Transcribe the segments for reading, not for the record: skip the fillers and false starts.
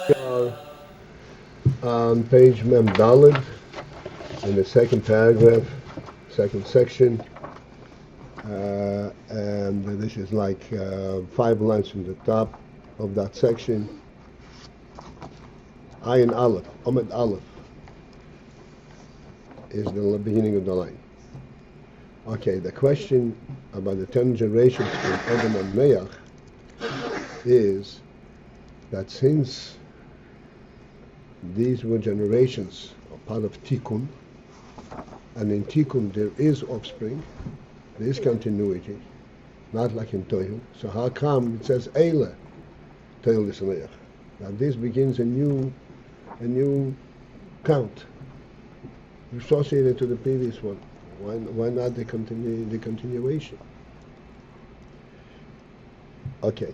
We are on page Mem Daled in the second paragraph, second section, and this is like 5 lines from the top of that section. Ayin Aleph, Omed Aleph is the beginning of the line. Okay, the question about the 10 generations from Adam and Meach is that since these were generations, a part of Tikkun, and in Tikkun there is offspring, there is continuity, not like in Tohu. So how come it says Eile, Tohu L'Sameach? Now this begins a new count, associated to the previous one. Why not the continuation? Okay.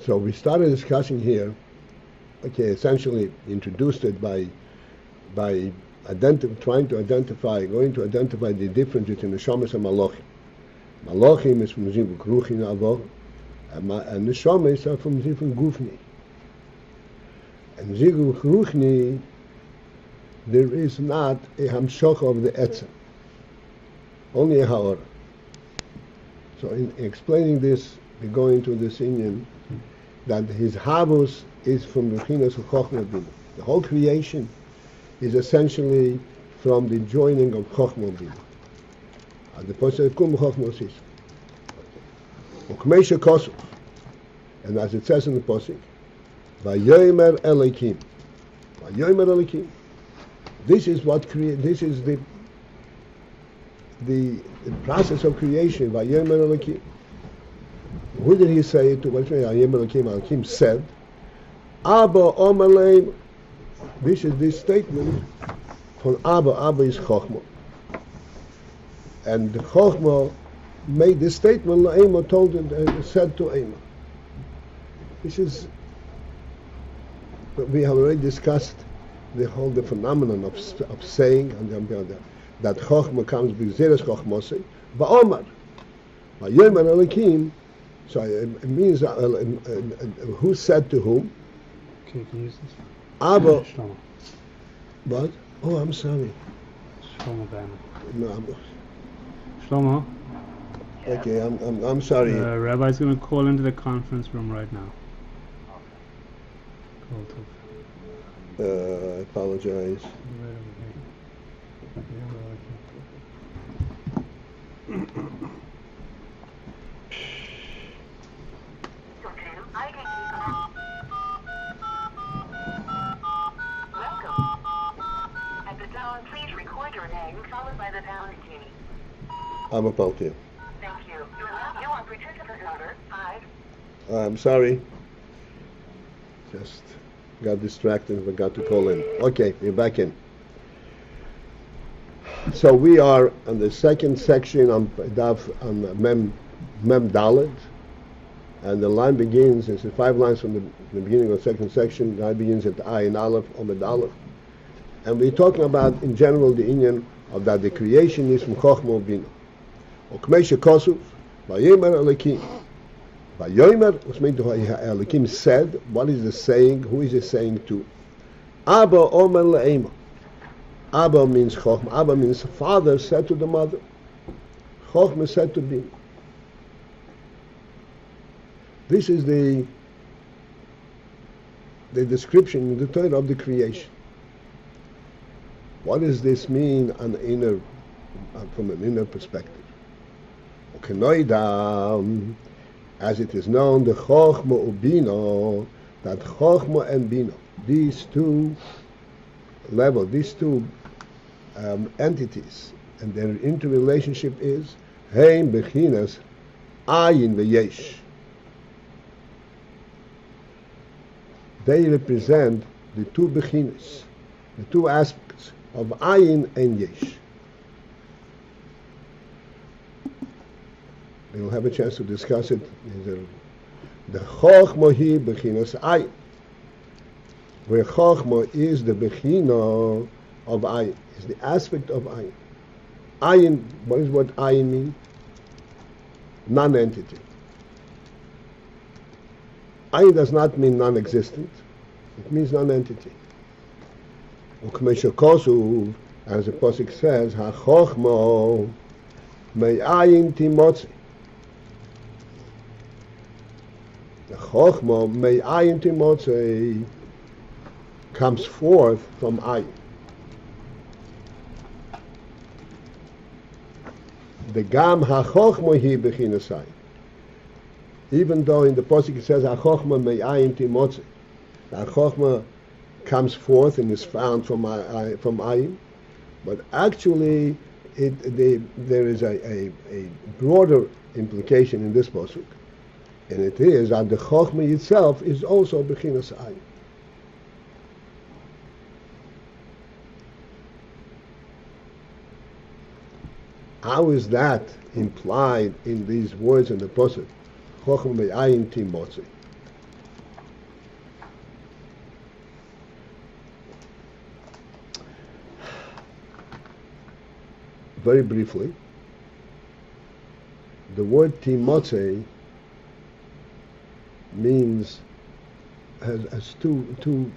So we started discussing here, okay, essentially introduced it by going to identify the difference between the Neshamas and Malachim. Malachim is from Zivuk Ruchni Avor, and Neshamas are from Zivuk Gufni. And Zivuk Ruchni, there is not a Hamshoch of the Etzem, only a Ha'ora. So in explaining this, we go into this Inyan that his Havus is from the Chinas of chochmah bina. The whole creation is essentially from the joining of chochmah bina. The Pasuk Kum chochmah sis. Ukmeisha Kosov, and as it says in the Pasuk, Vayomer Elikim. Vayomer Elikim. This is what this is the process of creation. Vayomer Elikim. Who did he say it to? Ayin Elokim said, Abba Omerleim. This is this statement from Abba. Abba is chochmah. And the chochmah made this statement, La'ema told it and said to Ema. This is, we have already discussed the phenomenon of saying, and that chochmah comes b'gzeres chochmosei, ba'omar. Vayomer Elokim. So it means who said to whom? Okay, can you use this? Abba. Shlomo. What? Oh, I'm sorry. Shlomo Bana. No, Shlomo. okay, I'm sorry. Rabbi's going to call into the conference room right now. I apologize. Right over here. Please record your name followed by the pound key. I'm a Paltiel. Thank you. You are participant number 5. I'm sorry. Just got distracted and forgot to call in. Okay, we're back in. So we are on the second section on Mem Daled, and the line begins. It's 5 lines from the beginning of the second section. The line begins at Ayin Aleph, Omed Aleph. And we're talking about, in general, the Inyan of that the creation is from chochmah bina. Ukmeisha Kosov, Vayomer Elikim. Vayomer, which means Elikim said, what is the saying? Who is it saying to? Abba Omer Le'ema. Abba means chochmah. Abba means father said to the mother. Chochmah said to bina. This is the description in the Torah of the creation. What does this mean from an inner perspective? As it is known, the chochmah ubina, that chochmah and bina, these two levels, these two entities, and their interrelationship is Hein bechinas Ayin v'yesh. They represent the two bechinas, the two aspects of Ayin and Yesh. We'll have a chance to discuss it. The chochmah hi bechinas Ayin, where chochmah is the bechina of Ayin, is the aspect of Ayin. Ayin, what is what Ayin mean? Non-entity. Ayin does not mean non-existent. It means non-entity. Ukmeshakosu, as the Pasuk says, ha-chochmah me'ayin timotzi. The chochmah me'ayin timotzi comes forth from Ayin. The gam ha-chochmah hi bechinas Ayin. Even though in the Pasuk it says ha-chochmah me'ayin timotzi, the chochmah comes forth and is found from Ayin, but actually there is a broader implication in this Pasuk, and it is that the chochmah itself is also bechinas Ayin. How is that implied in these words in the Pasuk? Chochmah me'ayin timotzi. Very briefly, the word timotzi means has two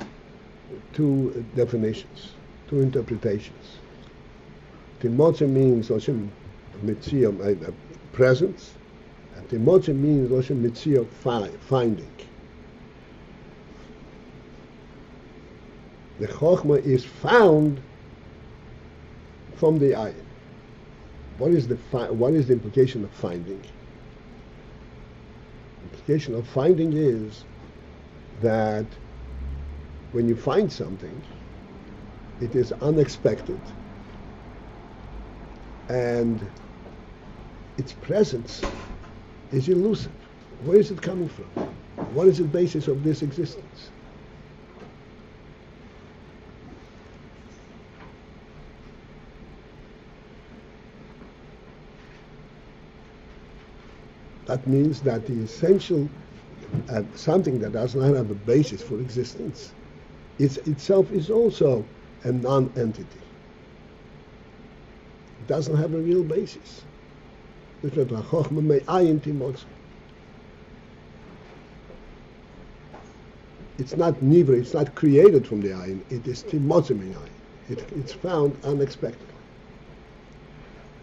definitions, two interpretations. Timotzi means Loshem Mitziyah, presence, and Timotzi means Loshem Mitziyah, finding. The chochmah is found from the Ayin. What is the implication of finding? The implication of finding is that when you find something, it is unexpected, and its presence is elusive. Where is it coming from? What is the basis of this existence? That means that the essential, something that does not have a basis for existence, itself is also a non-entity. It doesn't have a real basis. It's not nivra, it's not created from the Ayin, it is timotzi min Ayin. It's found unexpectedly.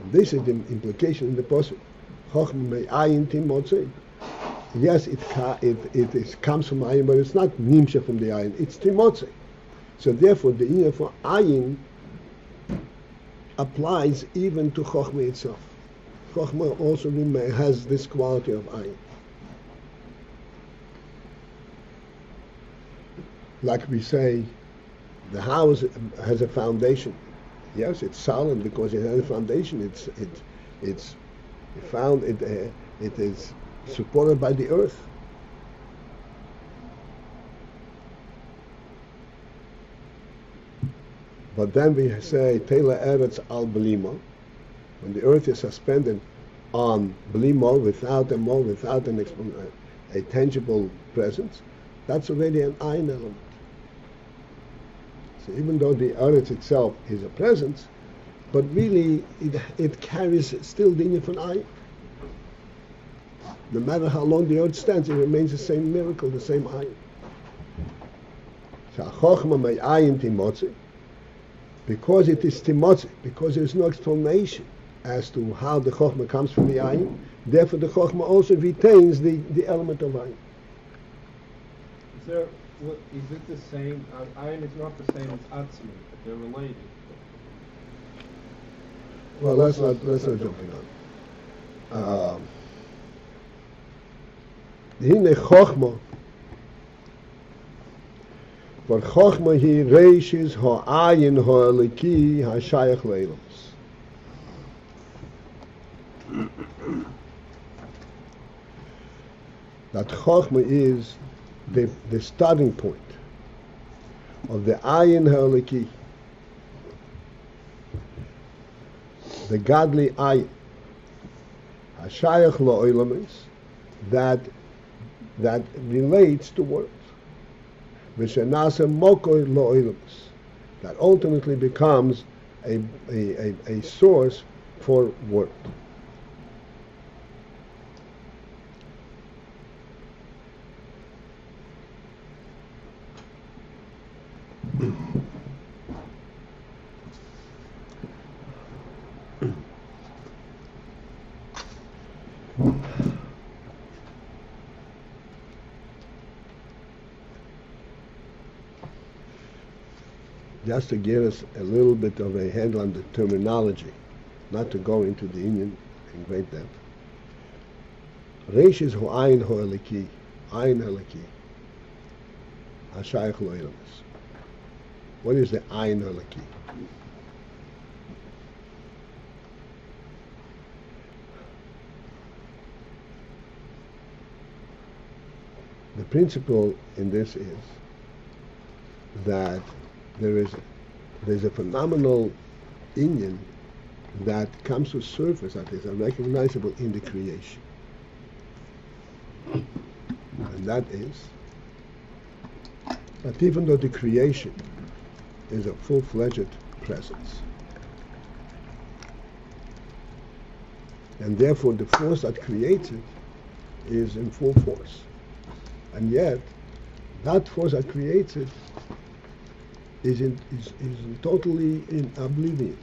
And this is the implication in the Pasuk. Chochmah me'ayin timotzi. Yes, it comes from Ayin, but it's not nimsha from the Ayin. It's timotzi. So therefore, the inyan for Ayin applies even to Chochmah itself. Chochmah also has this quality of Ayin. Like we say, the house has a foundation. Yes, it's solid because it has a foundation. It is supported by the earth. But then we say Teila Eretz al Belima, when the earth is suspended on Belima without a tangible presence, that's already an Ayin element. So even though the earth itself is a presence, but really it carries still the inyan from Ayin. No matter how long the earth stands, it remains the same miracle, the same Ayin. So chochmah me'ayin timotzi, because it is timotzi, because there is no explanation as to how the chochmah comes from the Ayin, therefore the chochmah also retains the element of Ayin. Is it the same? Ayin is not the same as atzmi, but they're related. Well, let's not jump on. Hine chochmah, for chochmah hi reishis ha'ayin ha'eliki ha'shayach le'ilams. That chochmah is the starting point of the Ayin Ha'oliki, the godly Ayin, Hashayach Lo'olamis, that relates to words. V'shenasa Mokor Lo'olamis, that ultimately becomes a source for work. Just to give us a little bit of a handle on the terminology, not to go into the Indian in great depth. Reish is hu ayin ha'oliki, hashayach lo'olamis. What is the ayin ha'oliki? The principle in this is that there's a phenomenal inyan that comes to surface, that is unrecognizable in the creation. And that is that even though the creation is a full-fledged presence, and therefore the force that creates it is in full force, and yet that force that creates it is totally in oblivion.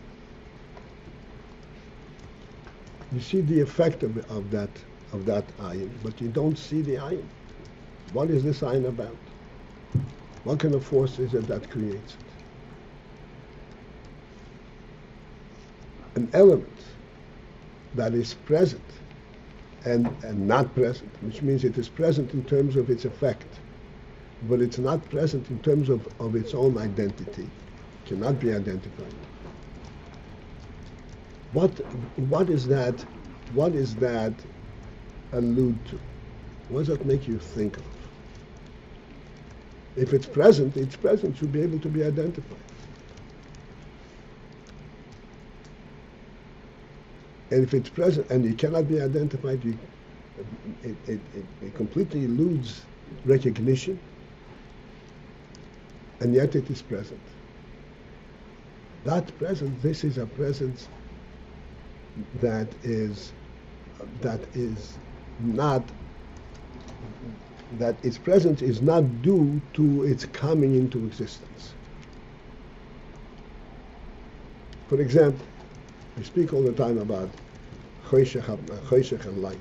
You see the effect of that ayin, but you don't see the ayin. What is this ayin about? What kind of force is it that creates it? An element that is present and not present, which means it is present in terms of its effect, but it's not present in terms of its own identity, cannot be identified. What is that allude to? What does that make you think of? If it's present, should be able to be identified. And if it's present and it cannot be identified, it completely eludes recognition, and yet it is present. That presence, this is a presence that its presence is not due to its coming into existence. For example, we speak all the time about choshech and light.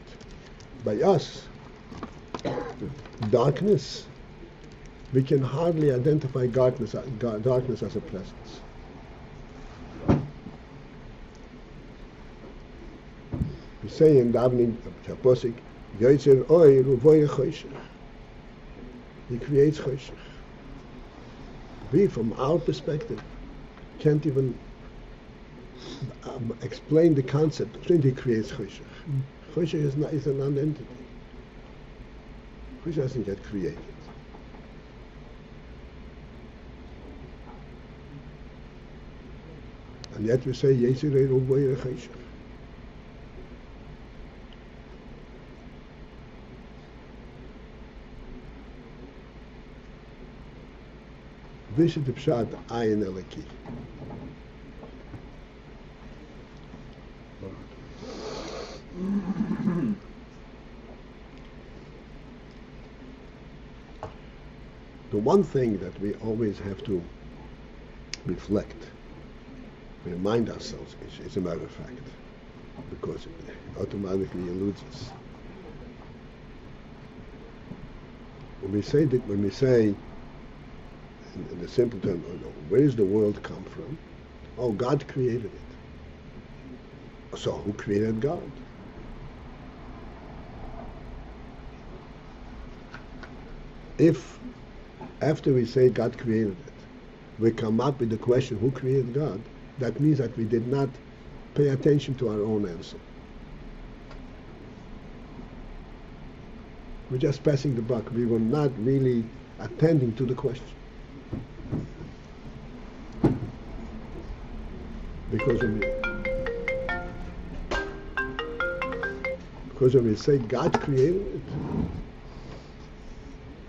By us, darkness, we can hardly identify darkness as a presence. We say in davening, Chaposik, Yoitzer Oy Ruvoy Choshech. He creates choshech. We, from our perspective, can't even explain the concept when he creates choshech. Choshech is an non-entity. Choshech doesn't get created. And yet we say, Yetzirei Ruvoy Choshech. This is the pshat Ayin Eliki. The one thing that we always have to reflect, remind ourselves, is a matter of fact, because it automatically eludes us. When we say in the simple term, where does the world come from? Oh, God created it. So who created God? If, after we say God created it, we come up with the question, who created God? That means that we did not pay attention to our own answer. We're just passing the buck. We were not really attending to the question. Because when we say God created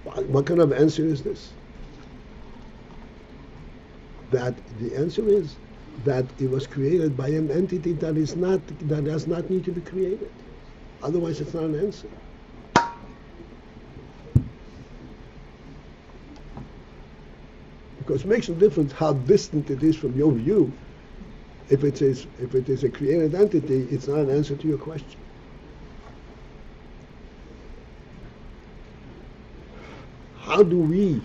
it, what kind of answer is this? That the answer is that it was created by an entity that does not need to be created. Otherwise, it's not an answer. Because it makes a difference how distant it is from your view. If it is a created entity, it's not an answer to your question. How do we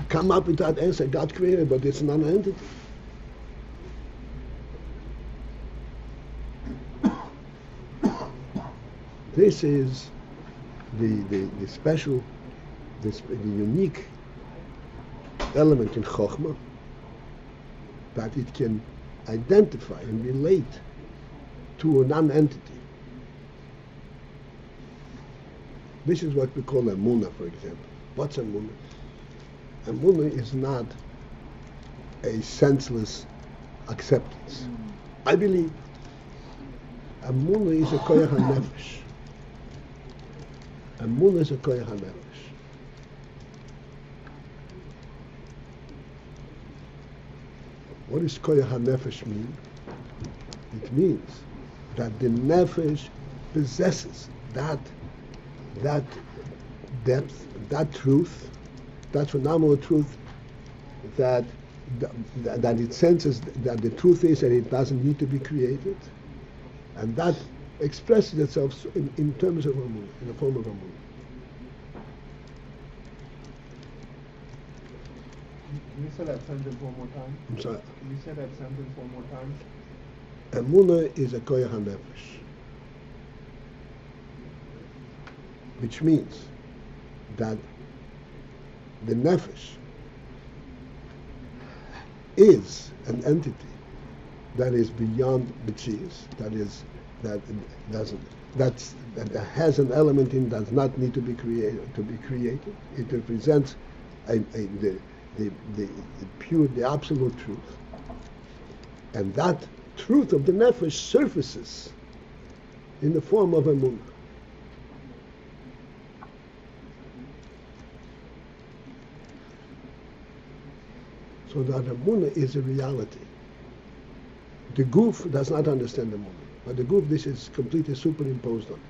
come up with that answer? God created, but it's not an entity. This is the special, the unique element in chochmah, that it can identify and relate to a non-entity. This is what we call emunah, for example. What's emunah? Emunah is not a senseless acceptance. I believe. Emunah is a koyach hanefesh. Emunah is a koyach hanefesh. What does koyach hanefesh mean? It means that the nefesh possesses that depth, that truth, that phenomenal truth, that it senses that the truth is that it doesn't need to be created, and that expresses itself in terms of emunah, in the form of emunah. Can you say that sentence one more time? I'm sorry. Can you say that sentence one more time? Emunah is a koyach hanefesh, which means that the nefesh is an entity that is beyond Beis, that has an element in does not need to be created. It represents the pure, the absolute truth, and that truth of the nefesh surfaces in the form of emunah. So that emunah is a reality. The goof does not understand emunah, but the goof, this is completely superimposed on it.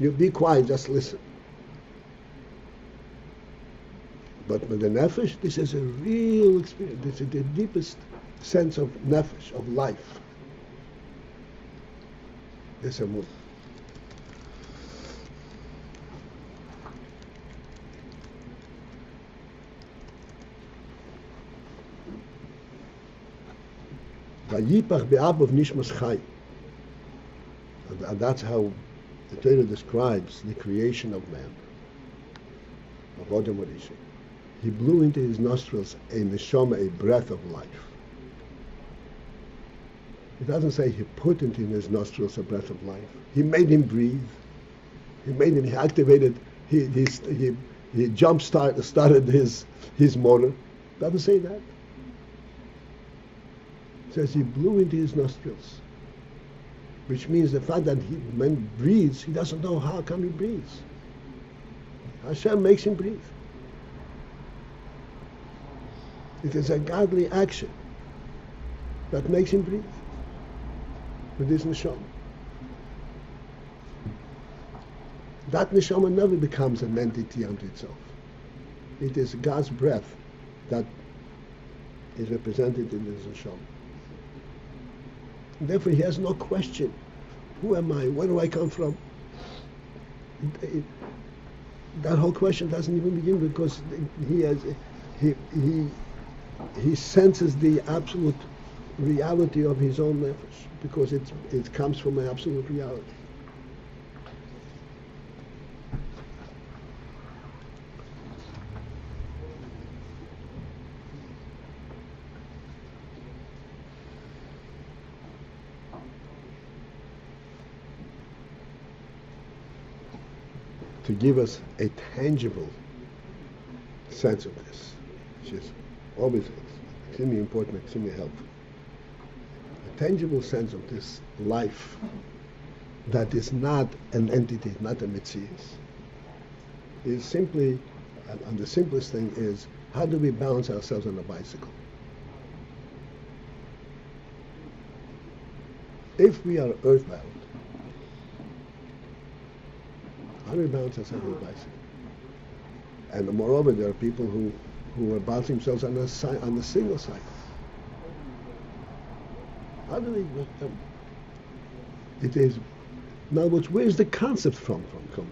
You be quiet, just listen. But with the nefesh, this is a real experience. This is the deepest sense of nefesh, of life. This emunah. Vayipach be'abav nishmas chai. And that's how the Torah describes the creation of man, of Adam Orisha. He blew into his nostrils a neshama, a breath of life. It doesn't say he put into his nostrils a breath of life. He made him breathe. He activated, he started his motor. Doesn't say that. It says he blew into his nostrils, which means the fact that man breathes, he doesn't know how come he breathes. Hashem makes him breathe. It is a godly action that makes him breathe with his neshama. That neshama never becomes an entity unto itself. It is God's breath that is represented in his neshama. And therefore he has no question. Who am I? Where do I come from? That whole question doesn't even begin, because he senses the absolute reality of his own nefesh, because it comes from an absolute reality. To give us a tangible sense of this, which is always extremely important, extremely helpful. A tangible sense of this life that is not an entity, not a mitzias, is simply, and the simplest thing is, how do we balance ourselves on a bicycle? If we are earthbound, how do we balance ourselves on a bicycle? And moreover, there are people who are balancing themselves on a single cycle. How do we? It is. In other words, where is the concept come from?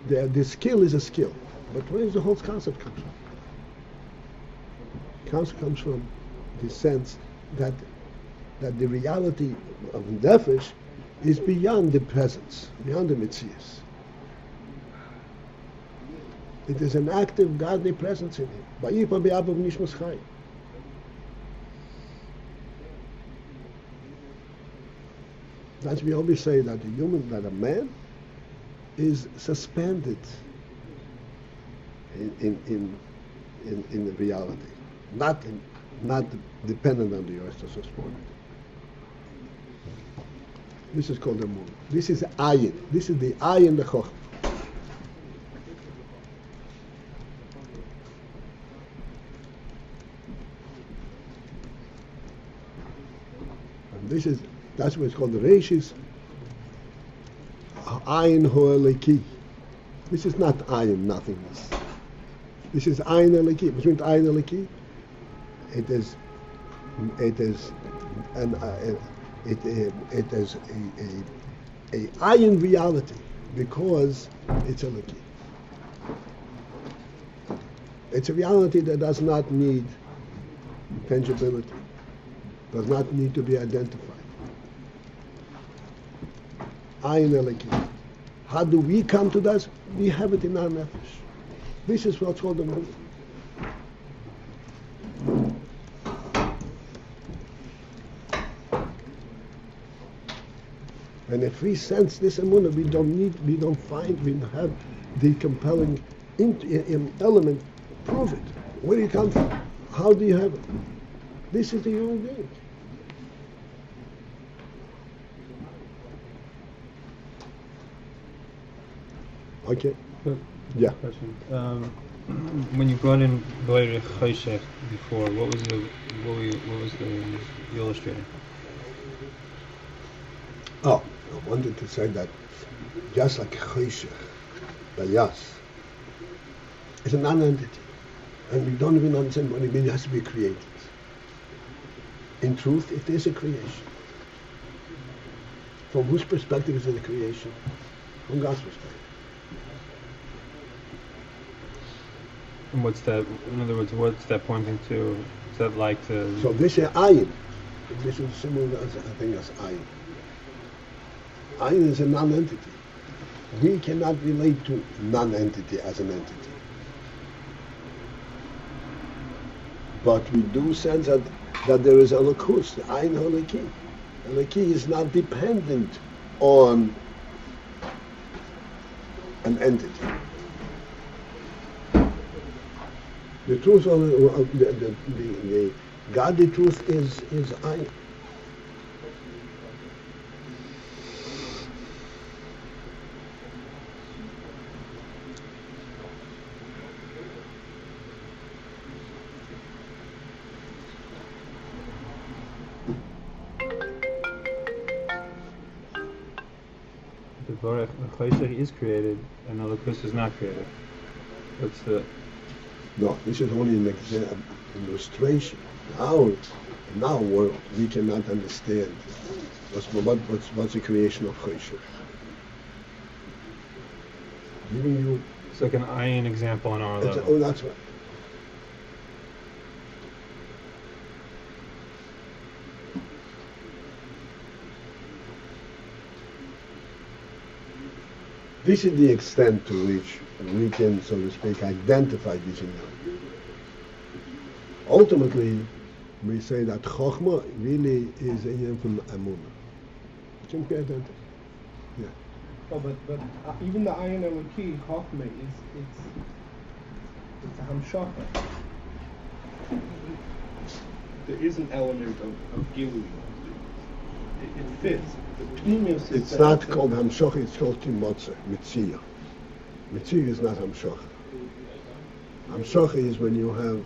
The skill is a skill, but where does the whole concept come from? The concept comes from the sense that the reality of nefesh is beyond the presence, beyond the mitzias. It is an active godly presence in him. That's we always say that that a man is suspended in the reality, not dependent on the earth to support it. This is called emunah. This is Ayin. This is the Ayin, the chochmah. And that's what it's called the Reishis. Ayin ho'eleki. This is not Ayin nothingness. This is Ayin eleki. Between Ayin eleki, it is a Ayin reality because it's eleki. It's a reality that does not need tangibility, does not need to be identified. Ayin eleki. How do we come to that? We have it in our nefesh. This is what's called the emunah. And if we sense this emunah, we don't have the compelling element. Prove it. Where do you come from? How do you have it? This is the human being. Okay. Yeah. Question. When you brought in Boirich Choshech before, what was the illustrator? Oh, I wanted to say that just like Choshech, the Yas, is a non-entity. And we don't even understand what it means. It has to be created. In truth, it is a creation. From whose perspective is it a creation? From God's perspective. And what's that? In other words, what's that pointing to? Is that like to? So this is Ayin. This is similar as I think as Ayin. Ayin is a non-entity. We cannot relate to non-entity as an entity. But we do sense that there is a lakus, the Ayin Halaki. Halaki is not dependent on an entity. The truth of the godly truth is Ayin. The Boirich Choshech is created, and the Lakus is not created. What's the? No, this is only an illustration. In our world, we cannot understand what's the creation of Choshech. Giving you. It's like an Ayin example on our level. Oh, that's right. This is the extent to which we can, so to speak, identify this in them. Ultimately, we say that chochmah really is a from emunah. It can be identified. Yeah. Oh, but even the Ayin Eliki chochmah It's a hamshachah. There is an element of gilui. It fits. The pnimius is It's not called hamshoch, it's called timotze, mitziyah. Mitziyah is not hamshoch. Hamshoch is when you have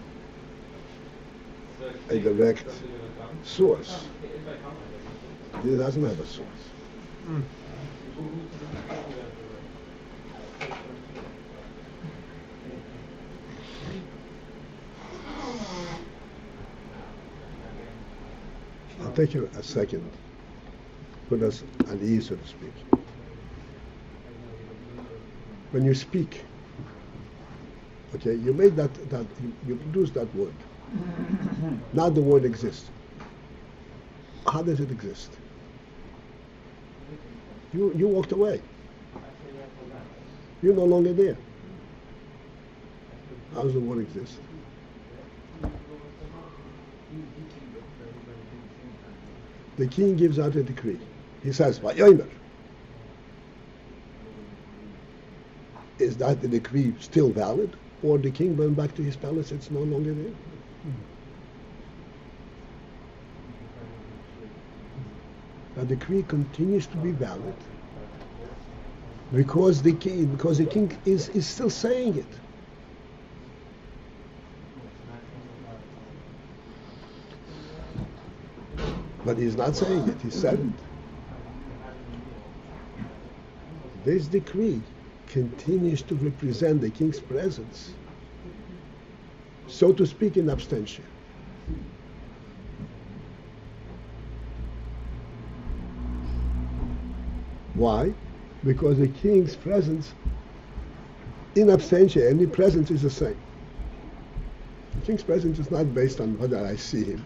a direct source. It doesn't have a source. I'll take you a second. Put us at ease, so to speak. When you speak, okay, you made you produce that word. Now the word exists. How does it exist? You walked away. You're no longer there. How does the word exist? The king gives out a decree. He says, "Vayomer." Is that the decree still valid? Or the king went back to his palace, it's no longer there? The decree continues to be valid because the king is still saying it. But he's not saying it, he said it. This decree continues to represent the king's presence, so to speak, in absentia. Why? Because the king's presence in absentia and in presence is the same. The king's presence is not based on whether I see him.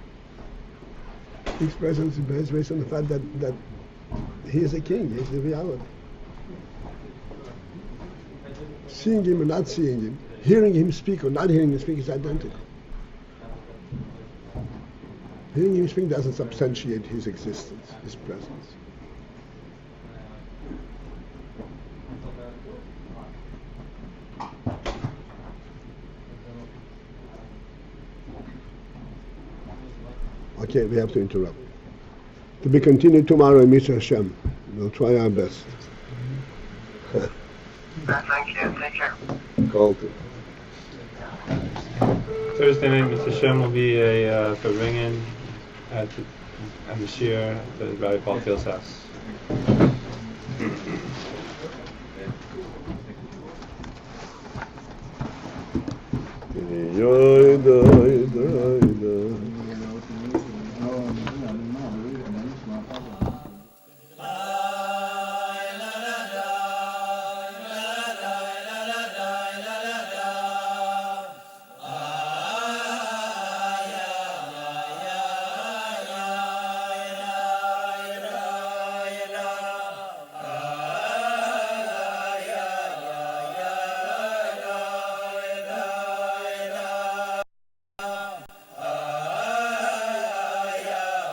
The king's presence is based on the fact that he is a king, he is the reality. Seeing him or not seeing him, hearing him speak or not hearing him speak is identical. Hearing him speak doesn't substantiate his existence, his presence. Okay, we have to interrupt. To be continued tomorrow in Mr. Hashem. We'll try our best. Thank you. Take care. Call to. Thursday night, Mr. Shem will be a ring-in at the shiur at the Rabbi Paltiel's house.